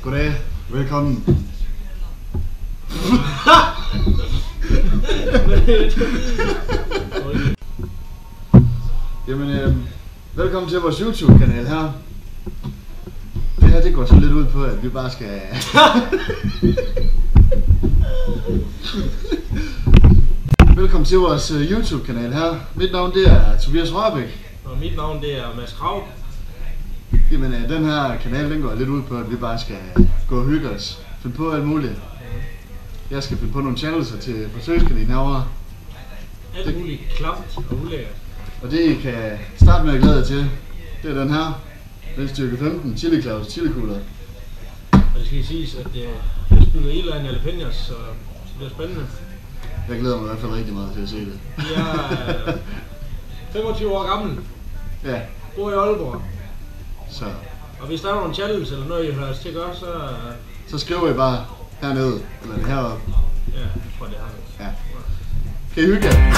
Goddag, velkommen. Jamen, velkommen til vores YouTube-kanal her. Det her, det går så lidt ud på, at vi bare skal... Velkommen til vores YouTube-kanal her. Mit navn, det er Tobias Rørbæk. Og mit navn, det er Mads Krav. Jamen, den her kanal, den går lidt ud på, at vi bare skal gå og hygge os. Finde på alt muligt. Jeg skal finde på nogle channels til forsøgskaninen herovre. Alt muligt klamt og ulækkert. Og det I kan starte med at glæde jer til, det er den her. Den styrke 15 Chili Claus chili-kugler. Og det skal siges, at jeg spiller Eli Jalapenos, så det bliver spændende. Jeg glæder mig i hvert fald rigtig meget til at se det. Jeg er 25 år gammel. Ja. Bor i Aalborg. Så. Og hvis der er nogle channels eller noget, I hører os til at gøre, så skriver I bare hernede, eller det heroppe. Ja, jeg tror det er hernede. Ja. Kan I hygge jer?